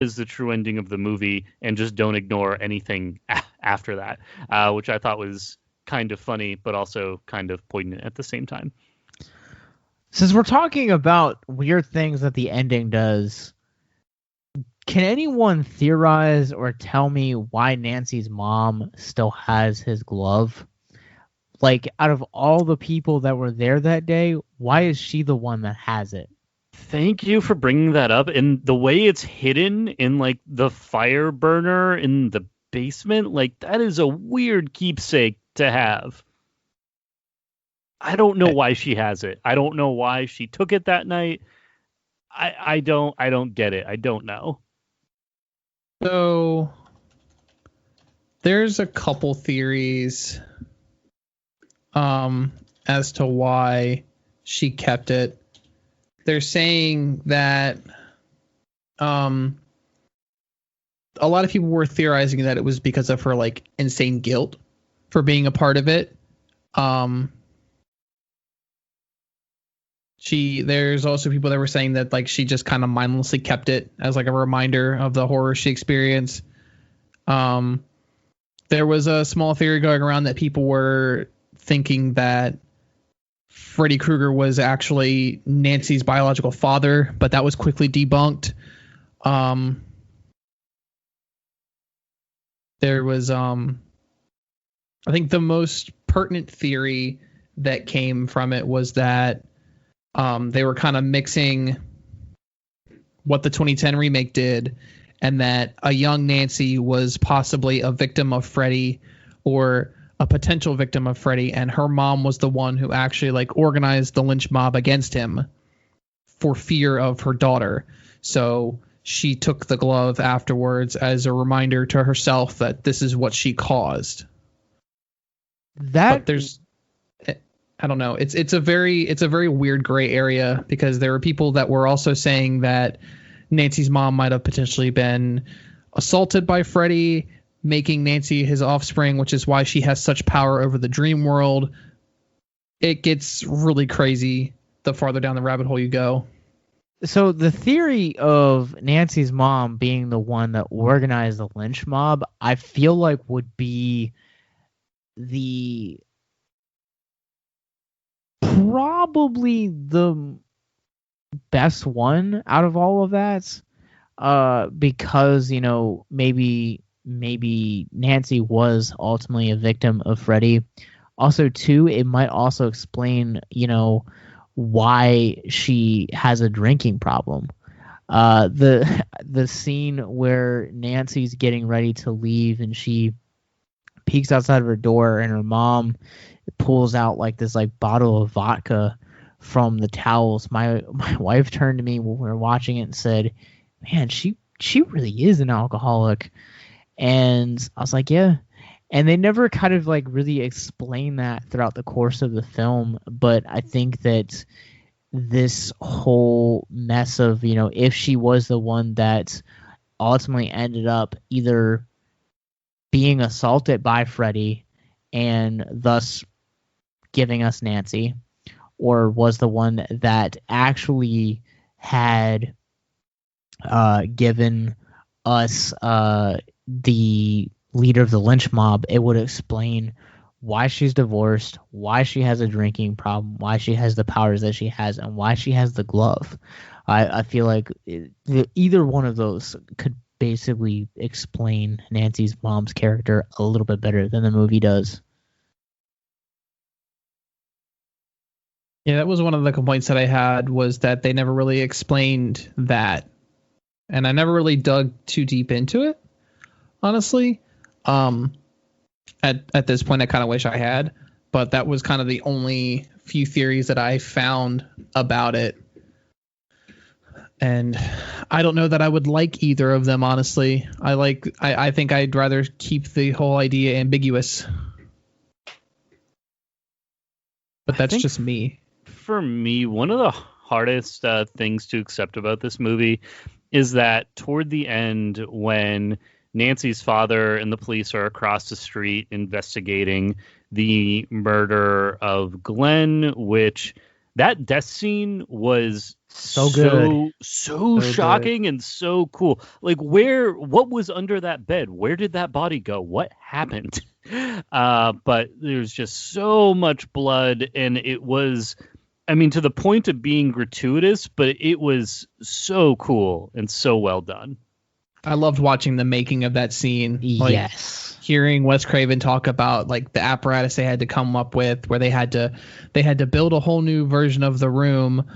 is the true ending of the movie and just don't ignore anything after that, which I thought was kind of funny, but also kind of poignant at the same time. Since we're talking about weird things that the ending does, can anyone theorize or tell me why Nancy's mom still has his glove? Like, out of all the people that were there that day, why is she the one that has it? Thank you for bringing that up. And the way it's hidden in, like, the fire burner in the basement, like, that is a weird keepsake to have. I don't know why she has it. I don't know why she took it that night. I don't get it. I don't know. So there's a couple theories as to why she kept it. They're saying that a lot of people were theorizing that it was because of her like insane guilt for being a part of it. There's also people that were saying that like she just kind of mindlessly kept it as like a reminder of the horror she experienced. There was a small theory going around that people were thinking that Freddy-Krueger was actually Nancy's biological father, but that was quickly debunked. There was I think the most pertinent theory that came from it was that they were kind of mixing what the 2010 remake did, and that a young Nancy was possibly a victim of Freddy or a potential victim of Freddy, and her mom was the one who actually like organized the lynch mob against him for fear of her daughter. So she took the glove afterwards as a reminder to herself that this is what she caused. But there's, I don't know. It's a very weird gray area, because there were people that were also saying that Nancy's mom might have potentially been assaulted by Freddy, making Nancy his offspring, which is why she has such power over the dream world. It gets really crazy the farther down the rabbit hole you go. So the theory of Nancy's mom being the one that organized the lynch mob, I feel like would be probably the best one out of all of that, because, you know, maybe Nancy was ultimately a victim of Freddy. Also, too, it might also explain, you know, why she has a drinking problem. The scene where Nancy's getting ready to leave and she peeks outside of her door and her mom pulls out like this like bottle of vodka from the towels. My wife turned to me when we were watching it and said, "Man, she really is an alcoholic." And I was like, yeah. And they never kind of like really explain that throughout the course of the film. But I think that this whole mess of, you know, if she was the one that ultimately ended up either being assaulted by Freddy and thus giving us Nancy, or was the one that actually had given us the leader of the lynch mob, it would explain why she's divorced, why she has a drinking problem, why she has the powers that she has, and why she has the glove. I feel like either one of those could basically explain Nancy's mom's character a little bit better than the movie does. Yeah, that was one of the complaints that I had, was that they never really explained that. And I never really dug too deep into it, honestly. At this point, I kind of wish I had, but that was kind of the only few theories that I found about it. And I don't know that I would like either of them, honestly. I think I'd rather keep the whole idea ambiguous. But that's just me. For me, one of the hardest things to accept about this movie is that toward the end, when Nancy's father and the police are across the street investigating the murder of Glenn, which that death scene was So good. So shocking and so cool. Like, what was under that bed? Where did that body go? What happened? But there's just so much blood, and it was, I mean, to the point of being gratuitous, but it was so cool and so well done. I loved watching the making of that scene. Like, Yes. hearing Wes Craven talk about like the apparatus they had to come up with, where they had to build a whole new version of the room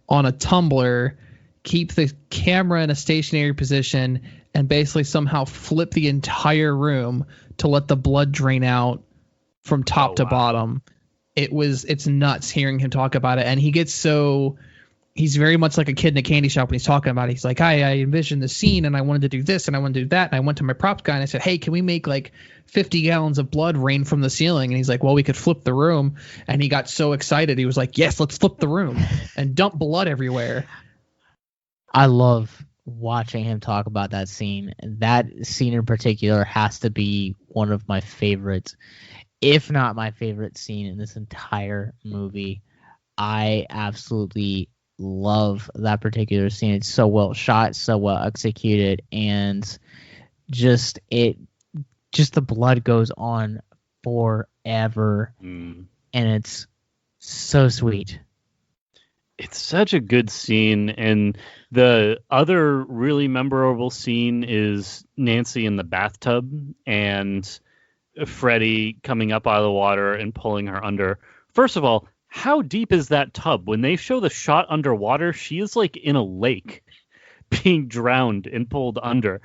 on a tumbler, keep the camera in a stationary position, and basically somehow flip the entire room to let the blood drain out from top to bottom. It's nuts hearing him talk about it. And he's very much like a kid in a candy shop when he's talking about it. He's like, I envisioned the scene and I wanted to do this and I wanted to do that. And I went to my props guy and I said, hey, can we make like 50 gallons of blood rain from the ceiling? And he's like, well, we could flip the room. And he got so excited. He was like, yes, let's flip the room and dump blood everywhere. I love watching him talk about that scene. That scene in particular has to be one of my favorites, if not my favorite scene in this entire movie. I absolutely love that particular scene. It's so well shot, so well executed, and just the blood goes on forever, and it's so sweet. It's such a good scene, and the other really memorable scene is Nancy in the bathtub and Freddy coming up out of the water and pulling her under. First of all, how deep is that tub? When they show the shot underwater, she is like in a lake being drowned and pulled under.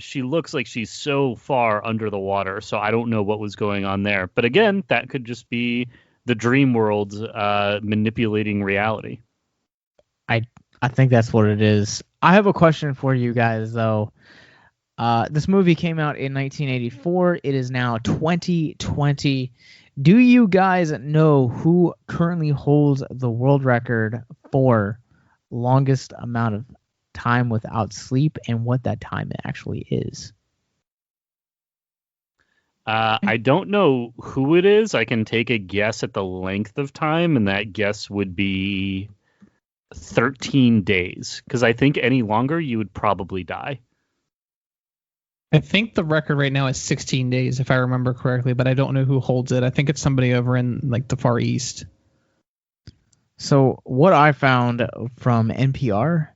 She looks like she's so far under the water, so I don't know what was going on there. But again, that could just be the dream world manipulating reality. I think that's what it is. I have a question for you guys, though. This movie came out in 1984. It is now 2020. Do you guys know who currently holds the world record for longest amount of time without sleep and what that time actually is? I don't know who it is. I can take a guess at the length of time, and that guess would be 13 days. Because I think any longer, you would probably die. I think the record right now is 16 days, if I remember correctly, but I don't know who holds it. I think it's somebody over in like the Far East. So what I found from NPR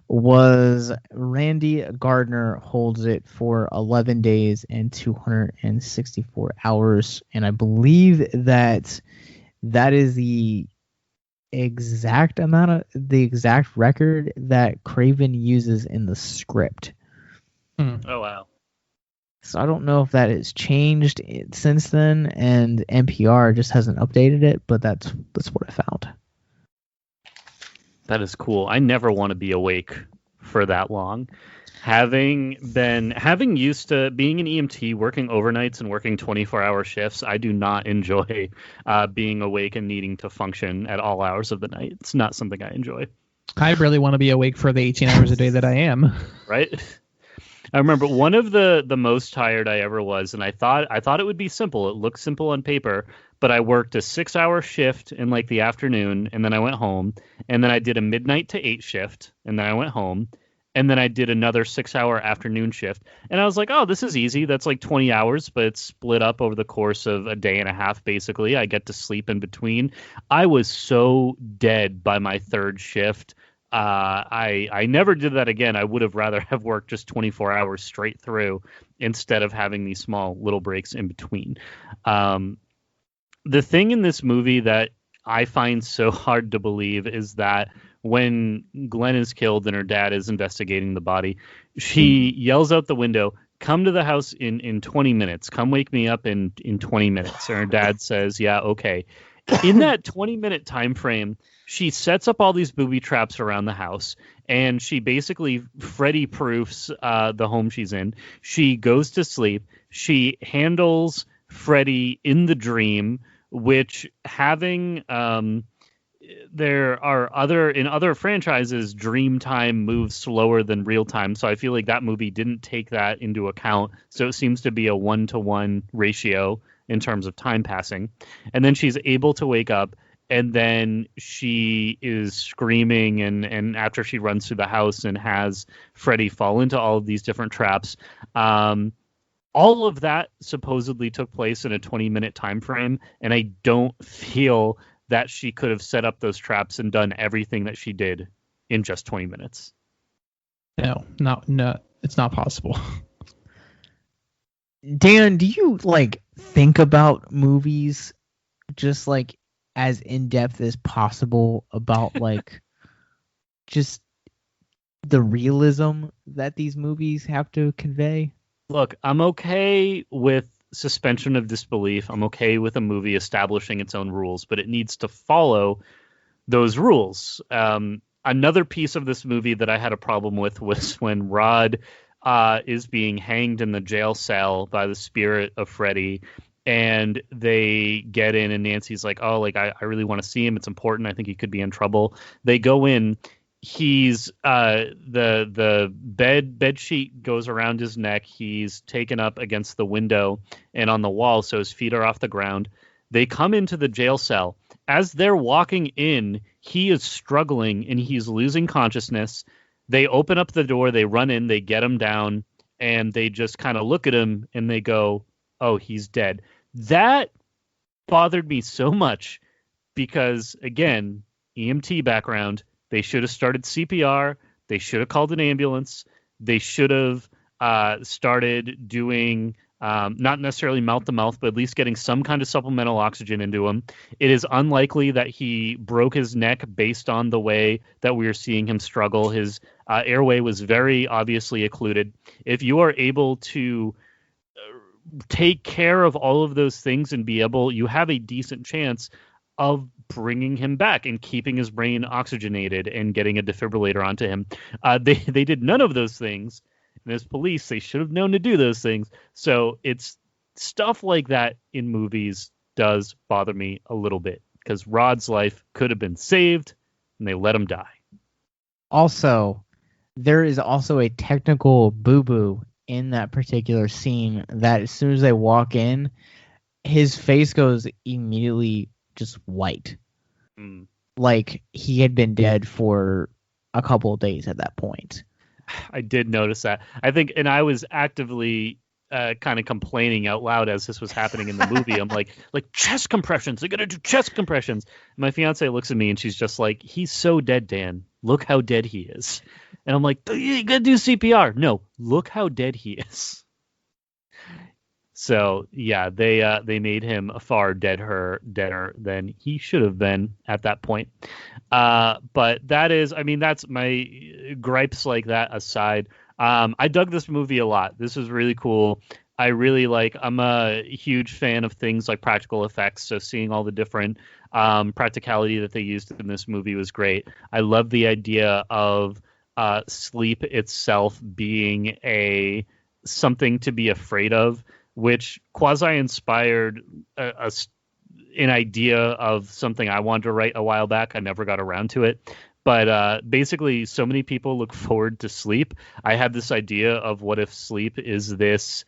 was Randy Gardner holds it for 11 days and 264 hours. And I believe that is the exact record that Craven uses in the script. Oh, wow. So I don't know if that has changed since then, and NPR just hasn't updated it, but that's what I found. That is cool. I never want to be awake for that long. Having used to being an EMT, working overnights and working 24-hour shifts, I do not enjoy being awake and needing to function at all hours of the night. It's not something I enjoy. I really want to be awake for the 18 hours a day that I am. Right? I remember one of the most tired I ever was, and I thought it would be simple. It looked simple on paper, but I worked a 6-hour shift in like the afternoon, and then I went home, and then I did a midnight to 8 shift, and then I went home, and then I did another 6-hour afternoon shift, and I was like, oh, this is easy. That's like 20 hours, but it's split up over the course of a day and a half, basically. I get to sleep in between. I was so dead by my third shift. I never did that again. I would have rather have worked just 24 hours straight through instead of having these small little breaks in between. The thing in this movie that I find so hard to believe is that when Glenn is killed and her dad is investigating the body, she yells out the window, come to the house in 20 minutes. Come wake me up in 20 minutes. And her dad says, yeah, okay. In that 20-minute time frame, she sets up all these booby traps around the house, and she basically Freddy-proofs the home she's in. She goes to sleep. She handles Freddy in the dream, which having there are in other franchises, dream time moves slower than real time. So I feel like that movie didn't take that into account. So it seems to be a 1-to-1 ratio in terms of time passing. And then she's able to wake up and then she is screaming, and after she runs through the house and has Freddy fall into all of these different traps. All of that supposedly took place in a 20-minute time frame, and I don't feel that she could have set up those traps and done everything that she did in just 20 minutes. No, it's not possible. Dan, do you think about movies just as in depth as possible about just the realism that these movies have to convey? Look, I'm okay with suspension of disbelief. I'm okay with a movie establishing its own rules, but it needs to follow those rules. Another piece of this movie that I had a problem with was when Rod is being hanged in the jail cell by the spirit of Freddy, and they get in, and Nancy's like, oh, I really want to see him. It's important. I think he could be in trouble. They go in. He's the bed sheet goes around his neck. He's taken up against the window and on the wall, so his feet are off the ground. They come into the jail cell. As they're walking in, he is struggling and he's losing consciousness. They open up the door, they run in, they get him down, and they just kind of look at him and they go, oh, he's dead. That bothered me so much because, again, EMT background, they should have started CPR. They should have called an ambulance. They should have started doing not necessarily mouth to mouth, but at least getting some kind of supplemental oxygen into him. It is unlikely that he broke his neck based on the way that we are seeing him struggle. His airway was very obviously occluded. If you are able to take care of all of those things and you have a decent chance of bringing him back and keeping his brain oxygenated and getting a defibrillator onto him. They did none of those things. And as police, they should have known to do those things. So it's stuff like that in movies does bother me a little bit because Rod's life could have been saved and they let him die. Also, there is also a technical boo-boo in that particular scene that as soon as they walk in, his face goes immediately just white. Like he had been dead for a couple of days at that point. I did notice that. I think, and I was actively kind of complaining out loud as this was happening in the movie. I'm like chest compressions. They're gonna do chest compressions. And my fiance looks at me and she's just like, "He's so dead, Dan. Look how dead he is." And I'm like, "You gotta do CPR." No, look how dead he is. So yeah, they made him far deader than he should have been at that point. But that's my gripes like that aside. I dug this movie a lot. This was really cool. I'm a huge fan of things like practical effects. So seeing all the different practicality that they used in this movie was great. I love the idea of sleep itself being something to be afraid of, which quasi-inspired an idea of something I wanted to write a while back. I never got around to it. But basically, so many people look forward to sleep. I had this idea of what if sleep is this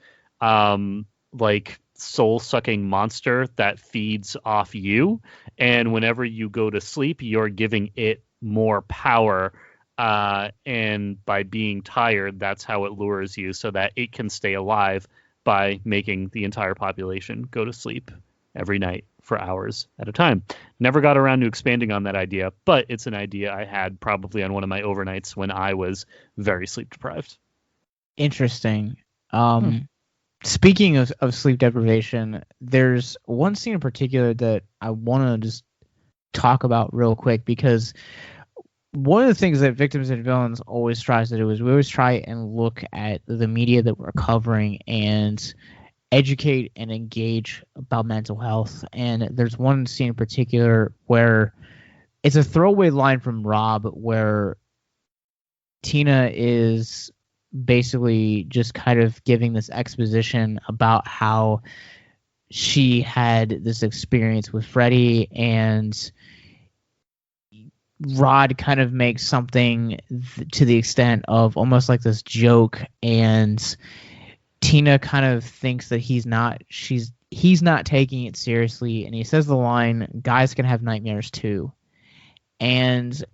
soul-sucking monster that feeds off you. And whenever you go to sleep, you're giving it more power. And by being tired, that's how it lures you so that it can stay alive by making the entire population go to sleep every night for hours at a time. Never got around to expanding on that idea, but it's an idea I had probably on one of my overnights when I was very sleep deprived. Interesting. Speaking of sleep deprivation, there's one scene in particular that I want to just talk about real quick, because one of the things that Victims and Villains always tries to do is we always try and look at the media that we're covering and educate and engage about mental health. And there's one scene in particular where it's a throwaway line from Rob where Tina is basically just kind of giving this exposition about how she had this experience with Freddy, and Rod kind of makes something to the extent of almost like this joke, and Tina kind of thinks that he's he's not taking it seriously, and he says the line, "Guys can have nightmares too," and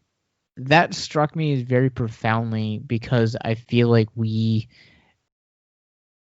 that struck me as very profoundly because I feel like we